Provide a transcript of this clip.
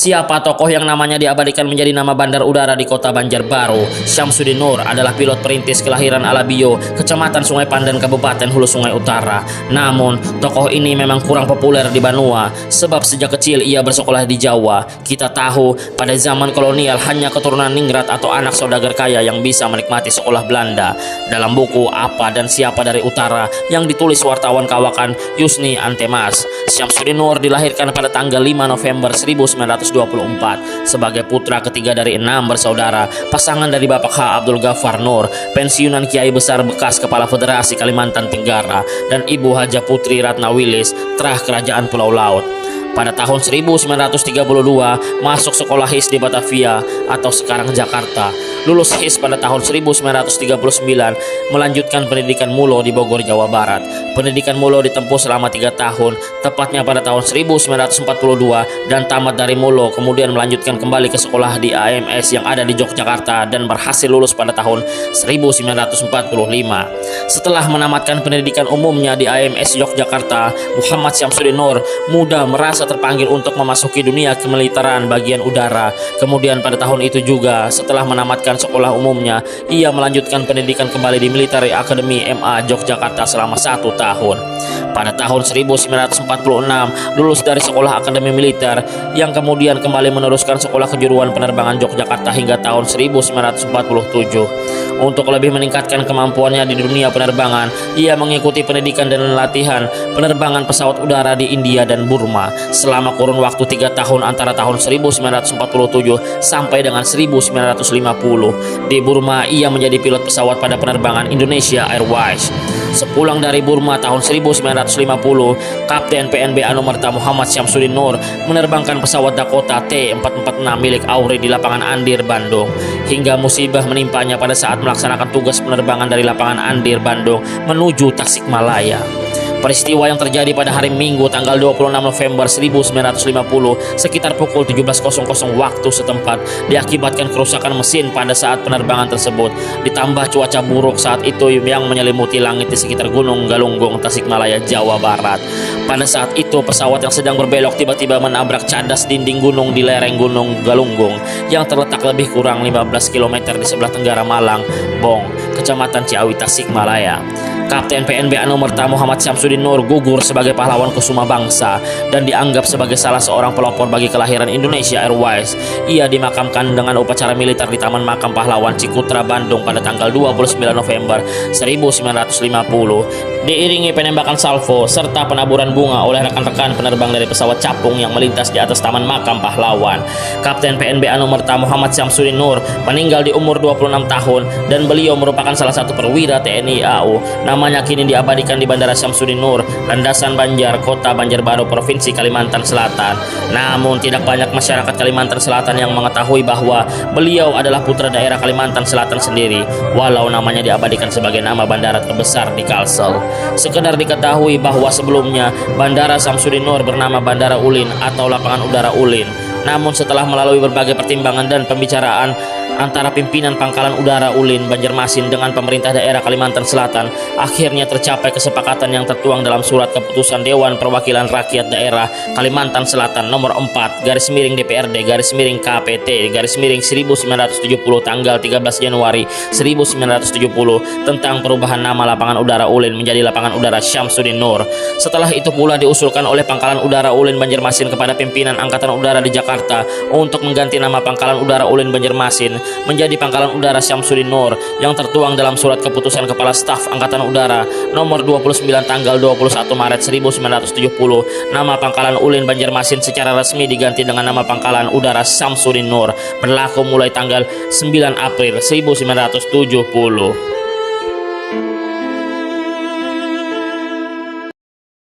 Siapa tokoh yang namanya diabadikan menjadi nama bandar udara di kota Banjarbaru? Syamsuddin Nur adalah pilot perintis kelahiran Alabio, Kecamatan Sungai Pandan, Kabupaten Hulu Sungai Utara. Namun, tokoh ini memang kurang populer di Banua, sebab sejak kecil ia bersekolah di Jawa. Kita tahu, pada zaman kolonial hanya keturunan ningrat atau anak saudagar kaya yang bisa menikmati sekolah Belanda. Dalam buku Apa dan Siapa dari Utara yang ditulis wartawan kawakan Yusni Antemas, Syamsuddin Nur dilahirkan pada tanggal 5 November 1924 sebagai putra ketiga dari 6 bersaudara, pasangan dari Bapak H. Abdul Ghaffar Nur, pensiunan Kiai Besar bekas Kepala Federasi Kalimantan Tenggara, dan Ibu Haja Putri Ratna Wilis, terah Kerajaan Pulau Laut. Pada tahun 1932 masuk sekolah HIS di Batavia atau sekarang Jakarta. Lulus HIS pada tahun 1939, melanjutkan pendidikan Mulo di Bogor, Jawa Barat. Pendidikan Mulo ditempuh selama 3 tahun, tepatnya pada tahun 1942, dan tamat dari Mulo kemudian melanjutkan kembali ke sekolah di AMS yang ada di Yogyakarta dan berhasil lulus pada tahun 1945. Setelah menamatkan pendidikan umumnya di AMS Yogyakarta, Muhammad Syamsuddin Nur muda merasa terpanggil untuk memasuki dunia kemiliteran bagian udara. Kemudian pada tahun itu juga, setelah menamatkan sekolah umumnya, ia melanjutkan pendidikan kembali di Military Academy MA Yogyakarta selama 1 tahun. Pada tahun 1946 lulus dari sekolah akademi militer, yang kemudian kembali meneruskan sekolah kejuruan penerbangan Yogyakarta hingga tahun 1947. Untuk lebih meningkatkan kemampuannya di dunia penerbangan, ia mengikuti pendidikan dan latihan penerbangan pesawat udara di India dan Burma selama kurun waktu 3 tahun antara tahun 1947 sampai dengan 1950. Di Burma, ia menjadi pilot pesawat pada penerbangan Indonesia Airways. Sepulang dari Burma tahun 1950, Kapten PNB Anumerta Muhammad Syamsuddin Nur menerbangkan pesawat Dakota T-446 milik Auri di lapangan Andir, Bandung. Hingga musibah menimpanya pada saat melaksanakan tugas penerbangan dari lapangan Andir, Bandung menuju Tasikmalaya. Peristiwa yang terjadi pada hari Minggu tanggal 26 November 1950 sekitar pukul 17.00 waktu setempat diakibatkan kerusakan mesin pada saat penerbangan tersebut, ditambah cuaca buruk saat itu yang menyelimuti langit di sekitar Gunung Galunggung, Tasikmalaya, Jawa Barat. Pada saat itu pesawat yang sedang berbelok tiba-tiba menabrak cadas dinding gunung di lereng Gunung Galunggung yang terletak lebih kurang 15 km di sebelah tenggara Malang, Bong, Kecamatan Ciawi, Tasikmalaya. Kapten PNB Anumerta Muhammad Syamsuddin Nur gugur sebagai pahlawan kusuma bangsa dan dianggap sebagai salah seorang pelopor bagi kelahiran Indonesia Airways. Ia dimakamkan dengan upacara militer di Taman Makam Pahlawan Cikutra, Bandung pada tanggal 29 November 1950. Diiringi penembakan salvo serta penaburan bunga oleh rekan-rekan penerbang dari pesawat capung yang melintas di atas Taman Makam Pahlawan. Kapten PNB Anumerta Muhammad Syamsuddin Nur meninggal di umur 26 tahun dan beliau merupakan salah satu perwira TNI AU. Namanya kini diabadikan di Bandara Syamsuddin Nur, Landasan Banjar, Kota Banjarbaru, Provinsi Kalimantan Selatan. Namun tidak banyak masyarakat Kalimantan Selatan yang mengetahui bahwa beliau adalah putra daerah Kalimantan Selatan sendiri, walau namanya diabadikan sebagai nama bandara terbesar di Kalsel. Sekedar diketahui bahwa sebelumnya Bandara Syamsuddin Nur bernama Bandara Ulin atau Lapangan Udara Ulin. Namun setelah melalui berbagai pertimbangan dan pembicaraan antara pimpinan Pangkalan Udara Ulin Banjarmasin dengan pemerintah daerah Kalimantan Selatan, akhirnya tercapai kesepakatan yang tertuang dalam surat keputusan Dewan Perwakilan Rakyat Daerah Kalimantan Selatan nomor 4 /DPRD KPT 1970 tanggal 13 Januari 1970 tentang perubahan nama Lapangan Udara Ulin menjadi Lapangan Udara Syamsuddin Nur. Setelah itu pula diusulkan oleh Pangkalan Udara Ulin Banjarmasin kepada pimpinan Angkatan Udara di Jakarta untuk mengganti nama Pangkalan Udara Ulin Banjarmasin menjadi Pangkalan Udara Syamsuddin Nur yang tertuang dalam surat keputusan Kepala Staf Angkatan Udara nomor 29 tanggal 21 Maret 1970. Nama Pangkalan Ulin Banjarmasin secara resmi diganti dengan nama Pangkalan Udara Syamsuddin Nur, berlaku mulai tanggal 9 April 1970.